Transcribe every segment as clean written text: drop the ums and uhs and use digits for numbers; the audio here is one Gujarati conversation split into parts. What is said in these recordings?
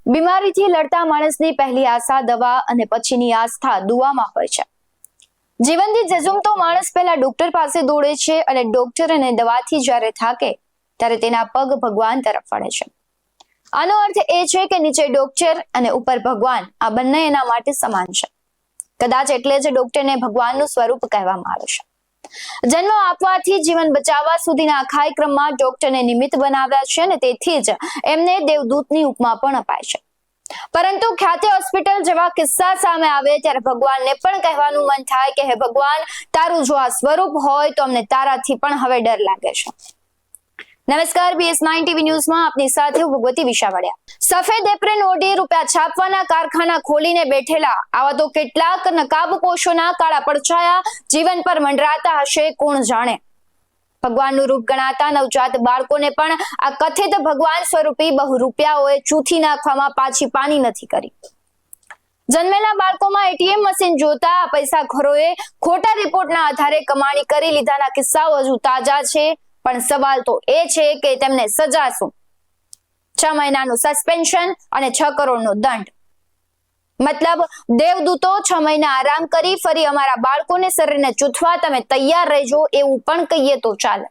બીમારીથી લડતા માણસની પહેલી આશા દવા અને પછીની આસ્થા દુઆમાં હોય છે। જીવનથી ઝઝૂમતો માણસ પહેલા ડોક્ટર પાસે દોડે છે અને ડોક્ટર અને દવાથી જ્યારે થાકે ત્યારે તેના પગ ભગવાન તરફ વળે છે। આનો અર્થ એ છે કે નીચે ડોક્ટર અને ઉપર ભગવાન આ બંને એના માટે સમાન છે। કદાચ એટલે જ ડોક્ટરને ભગવાનનું સ્વરૂપ કહેવામાં આવે છે। જન્મ આપવાથી જીવન બચાવવા સુધીના આખા ક્રમમાં ડોક્ટરને નિમિત્ત બનાવ્યા છે અને તેથી જ એમને દેવદૂતની ઉપમા પણ અપાય છે। પરંતુ ખ્યાતિ હોસ્પિટલ જેવા કિસ્સા સામે આવે ત્યારે ભગવાનને પણ કહેવાનું મન થાય કે હે ભગવાન, તારું જો આ સ્વરૂપ હોય તો અમને તારાથી પણ હવે ડર લાગે છે। નમસ્કાર, BS9 TV ન્યૂઝમાં આપની સાથે હું ભગવતી વિશાવડિયા। સફેદ એપ્રેન ઓઢી રૂપિયા છાપવાના કારખાના ખોલીને બેઠેલા આવા તો કેટલાક નકાબપોશોના કાળા પડછાયા જીવન પર મંડરાતા હશે કોણ જાણે। ભગવાનનું રૂપ ગણાતા નવજાત બાળકોને પણ આ કથિત ભગવાન સ્વરૂપી બહુ રૂપિયાઓએ ચૂથી નાખવામાં પાછી પાની નથી કરી। જન્મેલા બાળકોમાં ATM મશીન જોતા પૈસાખોરોએ ખોટા રિપોર્ટના આધારે કમાણી કરી લીધાના કિસ્સાઓ હજુ તાજા છે, પણ સવાલ તો એ છે કે તેમને સજા શું? 6 મહિનાનું સસ્પેન્શન અને 6 કરોડનો દંડ। મતલબ દેવદૂતો 6 મહિના આરામ કરી ફરી અમારા બાળકોને શરીરને ચૂથવા તમે તૈયાર રહેજો એવું પણ કહીએ તો ચાલે।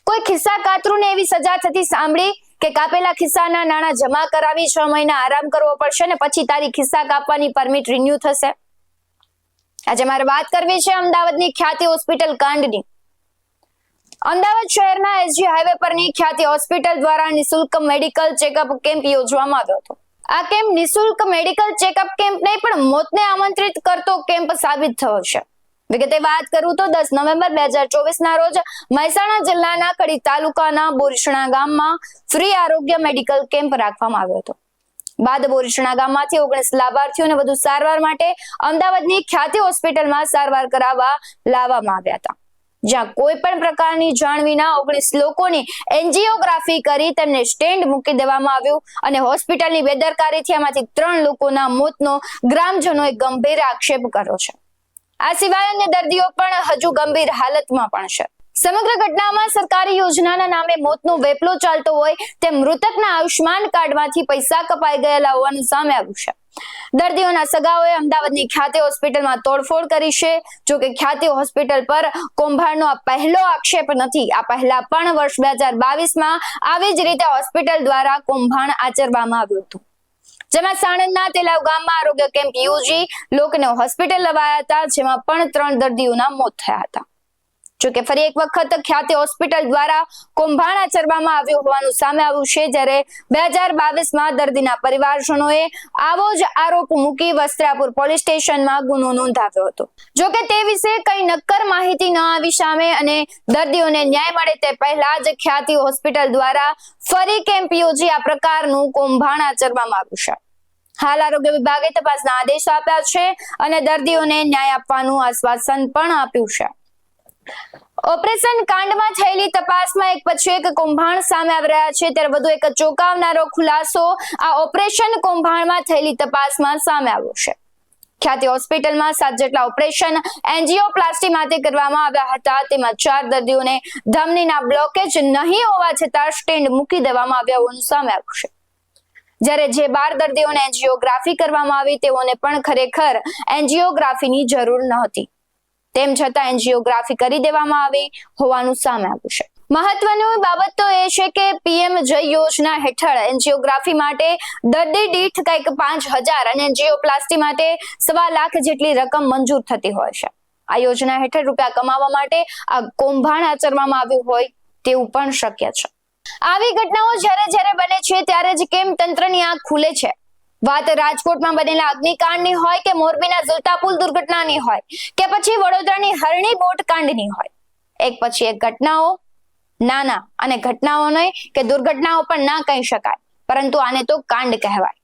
કોઈ ખિસ્સા કાતરુને એવી સજા થતી સાંભળી કે કાપેલા ખિસ્સાના નાણાં જમા કરાવી 6 મહિના આરામ કરવો પડશે ને પછી તારી ખિસ્સા કાપવાની પરમિટ રિન્યુ થશે। આજે મારે વાત કરવી છે અમદાવાદની ખ્યાતિ હોસ્પિટલ કાંડની। અમદાવાદ શહેરના SG હાઈવે પરની ખ્યાતિ હોસ્પિટલ દ્વારા નિઃશુલ્ક મેડિકલ ચેકઅપ કેમ્પ યોજવામાં આવ્યો હતો। આ કેમ્પ નિઃશુલ્ક મેડિકલ ચેકઅપ કેમ્પ નહીં પણ મોતને આમંત્રિત કરતો કેમ્પ સાબિત થયો છે। વિગતે વાત કરું તો 10 નવેમ્બર 2024 ના રોજ મહેસાણા જિલ્લાના કડી તાલુકાના બોરીસણા ગામમાં ફ્રી આરોગ્ય મેડિકલ કેમ્પ રાખવામાં આવ્યો હતો। બાદ બોરીસણા ગામમાંથી 19 લાભાર્થીઓને વધુ સારવાર માટે અમદાવાદની ખ્યાતિ હોસ્પિટલમાં સારવાર કરાવવા લાવવામાં આવ્યા હતા, જ્યાં કોઈ પણ પ્રકારની જાણ વિના 19 લોકોની એન્જિયોગ્રાફી કરી તેમને સ્ટેન્ડ મૂકી દેવામાં આવ્યું અને હોસ્પિટલની બેદરકારીથી આમાંથી 3 લોકોના મોતનો ગ્રામજનોએ ગંભીર આક્ષેપ કર્યો છે। આ સિવાય અન્ય દર્દીઓ પણ હજુ ગંભીર હાલતમાં પણ છે। સમગ્ર ઘટનામાં સરકારી યોજનાના નામે મોતનો વેપલો ચાલતો હોય તેમ મૃતકના આયુષ્માન કાર્ડમાંથી પૈસા કપાઈ ગયેલા હોવાનું સામે આવ્યું છે। દર્દીઓના સગાઓએ અમદાવાદની ખ્યાતિ હોસ્પિટલમાં તોડફોડ કરી છે। જો કે ખ્યાતિ હોસ્પિટલ પર કૌભાંડનો આ પહેલો આક્ષેપ નથી। આ પહેલા પણ વર્ષ 2022માં આવી જ રીતે હોસ્પિટલ દ્વારા કૌભાંડ આચરવામાં આવ્યું હતું, જેમાં સાણંદના તેલાવ ગામમાં આરોગ્ય કેમ્પ યોજી લોકોને હોસ્પિટલ લવાયા હતા, જેમાં પણ 3 દર્દીઓના મોત થયા હતા। જો કે ફરી એક વખત ખ્યાતિ હોસ્પિટલ દ્વારા કૌભાંડ આચરવામાં આવ્યું હોવાનું સામે આવ્યું છે, જ્યારે 2022માં દર્દીના પરિવારજનોએ આવો જ આરોપ મૂકી વસ્ત્રાપુર પોલીસ સ્ટેશનમાં ગુનો નોંધાવ્યો હતો। જો કે તે વિશે કઈ નક્કર માહિતી ન આવી સામે અને દર્દીઓને ન્યાય મળે તે પહેલા જ ખ્યાતિ હોસ્પિટલ દ્વારા ફરી કેમ્પ યોજી આ પ્રકારનું કૌભાંડ આચરવામાં આવ્યું છે। હાલ આરોગ્ય વિભાગે તપાસના આદેશ આપ્યા છે અને દર્દીઓને ન્યાય આપવાનું આશ્વાસન પણ આપ્યું છે। ઓપરેશન કાંડમાં થયેલી તપાસમાં એક પછી એક કૌભાંડ સામે આવી રહ્યા છે, ત્યારે વધુ એક ચોંકાવનારો ખુલાસો આ ઓપરેશન કૌભાંડમાં થયેલી તપાસમાં સામે આવ્યો છે। ખ્યાતિ હોસ્પિટલમાં 7 જેટલા ઓપરેશન એન્જિયોપ્લાસ્ટી માટે કરવામાં આવ્યા હતા, તેમાં 4 દર્દીઓને ધમનીના બ્લોકેજ નહીં હોવા છતાં સ્ટેન્ડ મૂકી દેવામાં આવ્યા હોવાનું સામે આવ્યું છે, જ્યારે જે 12 દર્દીઓને એન્જિયોગ્રાફી કરવામાં આવી તેઓને પણ ખરેખર એન્જિયોગ્રાફીની જરૂર નહોતી, તેમ છતાં એન્જિયોગ્રાફી કરી દેવામાં આવી હોવાનું સામે આવ્યું છે। મહત્વની બાબત તો એ છે કે PM જય યોજના હેઠળ એન્જિયોગ્રાફી માટે દર્દી દીઠ કંઈક 5000 અને એન્જિયોપ્લાસ્ટી માટે 1.25 લાખ જેટલી રકમ મંજૂર થતી હોય છે। આ યોજના હેઠળ રૂપિયા કમાવા માટે આ કૌભાંડ આચરવામાં આવ્યું હોય તેવું પણ શક્ય છે। આવી ઘટનાઓ જ્યારે બને છે ત્યારે જ કેમ તંત્રની આંખ ખુલે છે? વાત રાજકોટમાં બનેલા અગ્નિકાંડની હોય કે મોરબીના ઝુલતાપુલ દુર્ઘટનાની હોય કે પછી વડોદરાની હરણી બોટ કાંડની હોય, એક પછી એક ઘટનાઓ, નાના અને ઘટનાઓ નહીં કે દુર્ઘટનાઓ પણ ના કહી શકાય, પરંતુ આને તો કાંડ કહેવાય,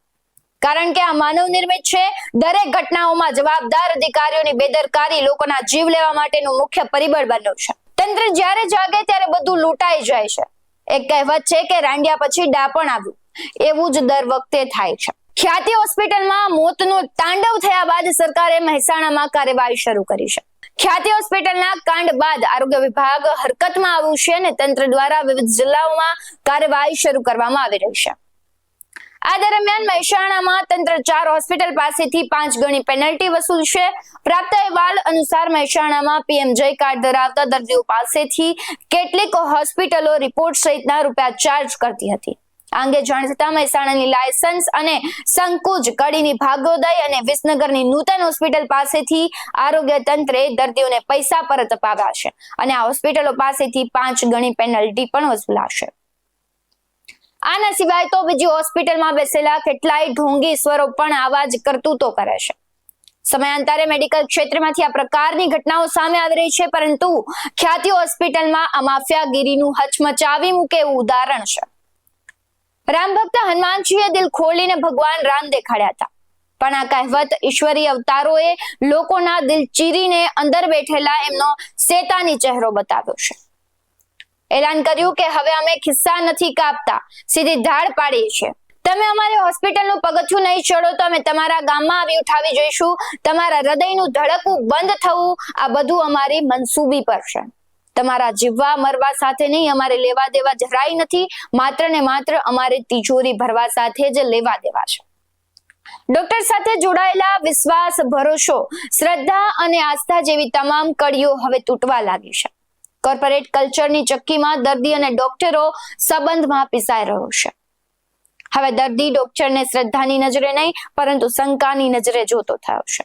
કારણ કે આ માનવ નિર્મિત છે। દરેક ઘટનાઓમાં જવાબદાર અધિકારીઓની બેદરકારી લોકોના જીવ લેવા માટેનું મુખ્ય પરિબળ બન્યું છે। તંત્ર જ્યારે જાગે ત્યારે બધું લૂંટાઈ જાય છે। એક કહેવત છે કે રાંડિયા પછી ડાપણ આવ્યું, એવું જ દર વખતે થાય છે। ખ્યાતિ હોસ્પિટલમાં મોતનું તાંડવ થયા બાદ સરકારે મહેસાણામાં કાર્યવાહી શરૂ કરી છે। ખ્યાતિ હોસ્પિટલના કાંડ બાદ આરોગ્ય વિભાગ હરકતમાં આવ્યું છે અને તંત્ર દ્વારા વિવિધ જિલ્લાઓમાં કાર્યવાહી શરૂ કરવામાં આવી રહી છે। આ દરમિયાન મહેસાણામાં તંત્ર 4 હોસ્પિટલ પાસેથી 5 ગણી પેનલ્ટી વસૂલશે. પ્રાપ્ત અહેવાલ અનુસાર મહેસાણામાં પીએમજય કાર્ડ ધરાવતા દર્દીઓ પાસેથી કેટલીક હોસ્પિટલો રિપોર્ટ સહિતના રૂપિયા ચાર્જ કરતી હતી. આ અંગે જાણ થતાં મહેસાણાની લાયસન્સ અને સંકુજ, કડીની ભાગોદય અને વિસનગરની નૂતન હોસ્પિટલ પાસેથી આરોગ્ય તંત્રે દર્દીઓને પૈસા પરત અપાવ્યા છે અને આ હોસ્પિટલો પાસેથી 5 ગણી પેનલ્ટી પણ વસૂલાશે. આના સિવાય તો બીજી હોસ્પિટલમાં બેસેલા કેટલાય ઢોંગી ઈશ્વરો પણ આવા જ કરતૂતો કરે છે. સમયાંતરે મેડિકલ ક્ષેત્રમાંથી આ પ્રકારની ઘટનાઓ સામે આવી રહી છે, પરંતુ ખ્યાતિ હોસ્પિટલમાં આ માફિયાગીરીનું હચમચાવી મૂકે એવું ઉદાહરણ છે. રામભક્ત હનુમાનજીએ દિલ ખોલીને ભગવાન રામ દેખાડ્યા હતા, પણ આ કહેવત ઈશ્વરી અવતારોએ લોકોના દિલ ચીરીને અંદર બેઠેલા એમનો શેતાની ચહેરો બતાવ્યો છે. એલાન કર્યું કે હવે અમે ખિસ્સા નથી કાપતા, સીધી ધાડ પાડીએ છીએ. તમે અમારી હોસ્પિટલનું પગથિયું નહીં ચડો તો અમે તમારા ગામમાં આવી ઉઠાવી જઈશું. તમારા હૃદયનું ધડકવું બંધ થવું, આ બધું અમારી મનસૂબી પર છે. તમારા જીવવા મરવા સાથે નહીં અમારે લેવા દેવા જરાય નથી. માત્ર ને માત્ર અમારે તિજોરી ભરવા સાથે જ લેવા દેવા છે. ડોક્ટર સાથે જોડાયેલા વિશ્વાસ, ભરોસો, શ્રદ્ધા અને આસ્થા જેવી તમામ કડીઓ હવે તૂટવા લાગી છે. કોર્પોરેટ કલ્ચરની ચક્કીમાં દર્દી અને ડોક્ટરો સંબંધમાં પીસાઈ રહ્યો છે. હવે દર્દી ડોક્ટરને શ્રદ્ધાની નજરે નહીં પરંતુ શંકાની નજરે જોતો થયો છે.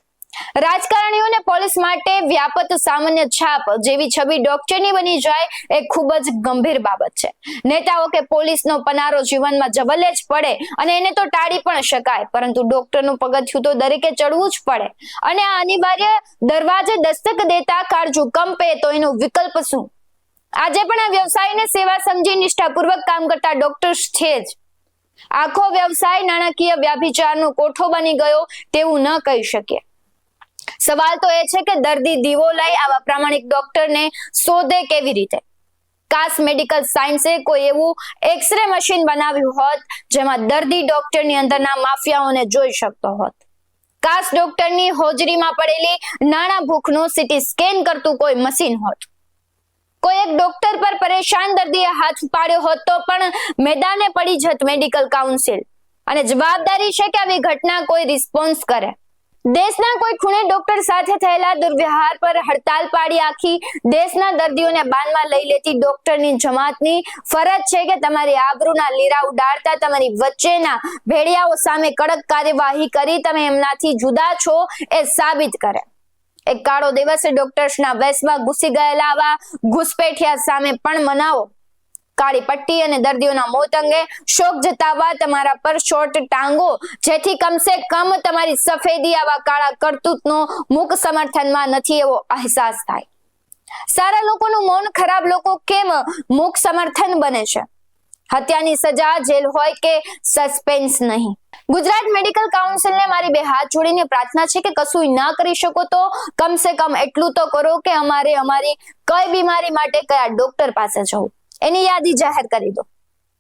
રાજકારણીઓ અને પોલીસ માટે વ્યાપત સામાન્ય છાપ જેવી છબી ડોક્ટરની બની જાય એ ખૂબ જ ગંભીર બાબત છે. નેતાઓ કે પોલીસનો પનારો જીવનમાં જવલ્લે જ પડે અને એને તો ટાળી પણ શકાય, પરંતુ ડોક્ટરનું પગથિયું તો દરેકે ચડવું જ પડે અને આ અનિવાર્ય દરવાજે દસ્તક દેતા કાળજું કંપે તો એનો વિકલ્પ શું? આજે પણ આ વ્યવસાયને સેવા સમજી નિષ્ઠાપૂર્વક કામ કરતા ડોક્ટર્સ છે જ. આખો વ્યવસાય નાણાકીય વ્યાભિચારનો કોઠો બની ગયો તેવું ન કહી શકીએ. સવાલ તો એ છે કે દર્દી દીવો લઈ આવા પ્રામાણિક ડોક્ટરને શોધે કેવી રીતે? કાશ મેડિકલ સાયન્સે કોઈ એવું એક્સરે મશીન બનાવ્યું હોત જેમાં દર્દી ડોક્ટરની અંદરના માફિયાઓને જોઈ શકતો હોત. કાશ ડોક્ટરની હોજરીમાં પડેલી નાણાં ભૂખનો સીટી સ્કેન કરતું કોઈ મશીન હોત. કોઈ એક ડોક્ટર પર પરેશાન દર્દીએ હાથ પાડ્યો હોત તો પણ મેદાને પડી જત મેડિકલ કાઉન્સિલ, અને જવાબદારી છે કે આવી ઘટના કોઈ રિસ્પોન્સ કરે. દેશના કોઈ ખૂણે ડોક્ટર સાથે થયેલા દુર્વ્યવહાર પર હડતાલ પાડી આખી દેશના દર્દીઓને બાનમાં લઈ લેતી ડોક્ટરની જમાતની ફરજ છે કે તમારી આબરૂના લીરા ઉડાડતા તમારી વચ્ચેના ભેડિયાઓ સામે કડક કાર્યવાહી કરી તમે એમનાથી જુદા છો એ સાબિત કરે. એક કાળો દિવસ ડોક્ટર્સના વેશમાં ઘૂસી ગયેલા આવા ઘૂસપેઠિયા સામે પણ મનાવો. કાળી પટ્ટી અને દર્દીઓના મોત અંગે શોક જતાવવા તમારા પર શોર્ટ ટાંગો, જેથી કમસે કમ તમારી સફેદી આવા કાળા કરતૂતનો મૂક સમર્થનમાં નથી એવો અહેસાસ થાય. સારા લોકોનું મૌન ખરાબ લોકો કેમ મૂક સમર્થન બને છે? હત્યાની સજા જેલ હોય કે સસ્પેન્સ નહીં. ગુજરાત મેડિકલ કાઉન્સિલને મારી બે હાથ જોડીને પ્રાર્થના છે કે કશું ના કરી શકો તો કમસે કમ એટલું તો કરો કે અમારે અમારી કઈ બીમારી માટે કયા ડોક્ટર પાસે જવું એની યાદી જાહેર કરી દો.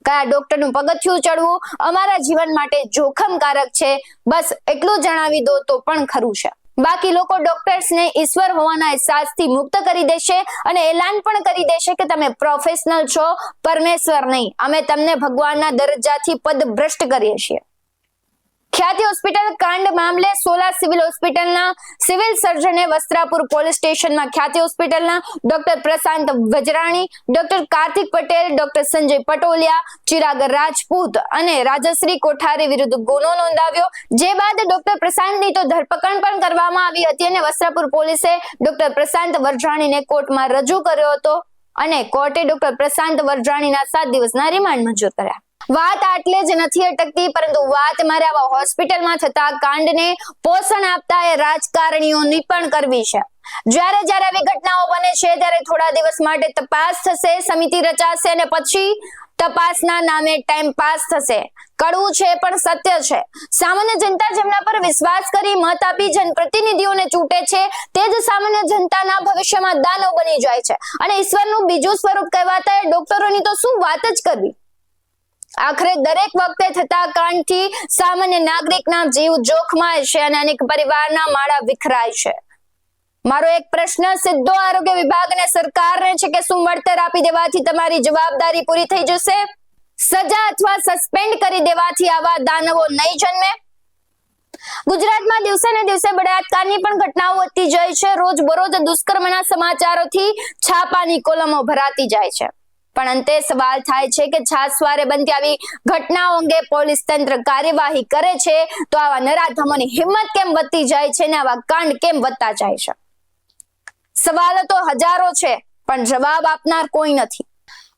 કયા ડોક્ટરનું પગથિયું ચડવું અમારા જીવન માટે જોખમકારક છે, બસ એટલું જણાવી દો તો પણ ખરું છે. બાકી લોકો ડોક્ટર્સને ઈશ્વર હોવાના અહેસાસથી મુક્ત કરી દેશે અને એલાન પણ કરી દેશે કે તમે પ્રોફેશનલ છો, પરમેશ્વર નહીં. અમે તમને ભગવાનના દરજ્જાથી પદભ્રષ્ટ કરીએ છીએ. ખ્યાતિ હોસ્પિટલ કાંડ મામલે સોલા સિવિલ હોસ્પિટલના સિવિલ સર્જને વસ્ત્રાપુર પોલીસ સ્ટેશનમાં ખ્યાતિ હોસ્પિટલના ડોક્ટર પ્રશાંત વજરાણી, ડોક્ટર કાર્તિક પટેલ, ડોક્ટર સંજય પટોલિયા, ચિરાગ રાજપૂત અને રાજશ્રી કોઠારી વિરુદ્ધ ગુનો નોંધાવ્યો. જે બાદ ડોક્ટર પ્રશાંતની તો ધરપકડ પણ કરવામાં આવી હતી અને વસ્ત્રાપુર પોલીસે ડોક્ટર પ્રશાંત વજરાણીને કોર્ટમાં રજૂ કર્યો હતો અને કોર્ટે ડોક્ટર પ્રશાંત વજરાણીના 7 દિવસના રિમાન્ડ મંજૂર કર્યા. વાત આટલે જ નથી અટકતી, પરંતુ વાત મારે આવા હોસ્પિટલમાં થતા કાંડને પોષણ આપતા એ રાજકારણીઓની પણ કરવી છે. જ્યારે આવી ઘટનાઓ બને છે ત્યારે થોડા દિવસ માટે તપાસ થશે, સમિતિ રચાશે અને પછી તપાસના નામે ટાઈમ પાસ થશે. કડવું છે પણ સત્ય છે. સામાન્ય જનતા જેમના પર વિશ્વાસ કરી મત આપી જનપ્રતિનિધિઓને ચૂંટે છે તે જ સામાન્ય જનતાના ભવિષ્યમાં દાનવ બની જાય છે અને ઈશ્વરનું બીજું સ્વરૂપ કહેવાતા એ ડોક્ટરોની તો શું વાત જ કરવી. આખરે દરેક વખતે થતા કાંડથી સામાન્ય નાગરિકના જીવ જોખમાય છે અને અનેક પરિવારના માળા વિખરાય છે. મારો એક પ્રશ્ન સીધો આરોગ્ય વિભાગ અને સરકારને છે કે શું વળતર આપી દેવાથી તમારી જવાબદારી પૂરી થઈ જશે? સજા અથવા સસ્પેન્ડ કરી દેવાથી આવા દાનવો નહીં જન્મે? ગુજરાતમાં દિવસે ને દિવસે બળાત્કારની પણ ઘટનાઓ વધતી જાય છે. રોજ બરોજ દુષ્કર્મના સમાચારોથી છાપાની કોલમો ભરાતી જાય છે. પણ અંતે સવાલ થાય છે કે છાસવારે બનતી આવી ઘટનાઓ અંગે પોલીસ તંત્ર કાર્યવાહી કરે છે તો આવા નરાધમોની હિંમત કેમ વધતી જાય છે ને આવા કાંડ કેમ વધતા જાય છે? સવાલો તો હજારો છે પણ જવાબ આપનાર કોઈ નથી.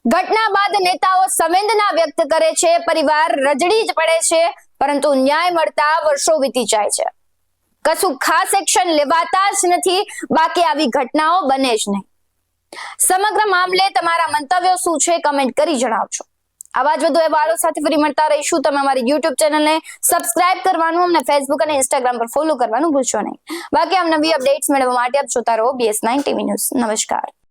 ઘટના બાદ નેતાઓ સંવેદના વ્યક્ત કરે છે, પરિવાર રજડી જ પડે છે, પરંતુ ન્યાય મળતા વર્ષો વીતી જાય છે. કશું ખાસ એક્શન લેવાતા જ નથી. બાકી આવી ઘટનાઓ બને જ નહીં. સમગ્ર મામલે તમારા મંતવ્યો શું છે કમેન્ટ કરી જણાવજો. આવા જ વધુ અહેવાલો સાથે ફરી મળતા રહીશું. તમે અમારી YouTube ચેનલને સબસ્ક્રાઇબ કરવાનું, અમને Facebook અને Instagram પર ફોલો કરવાનું ભૂલશો નહીં. બાકી આમ નવી અપડેટ્સ મેળવવા માટે આપ જોતા રહો BS9 TV ન્યૂઝ. નમસ્કાર.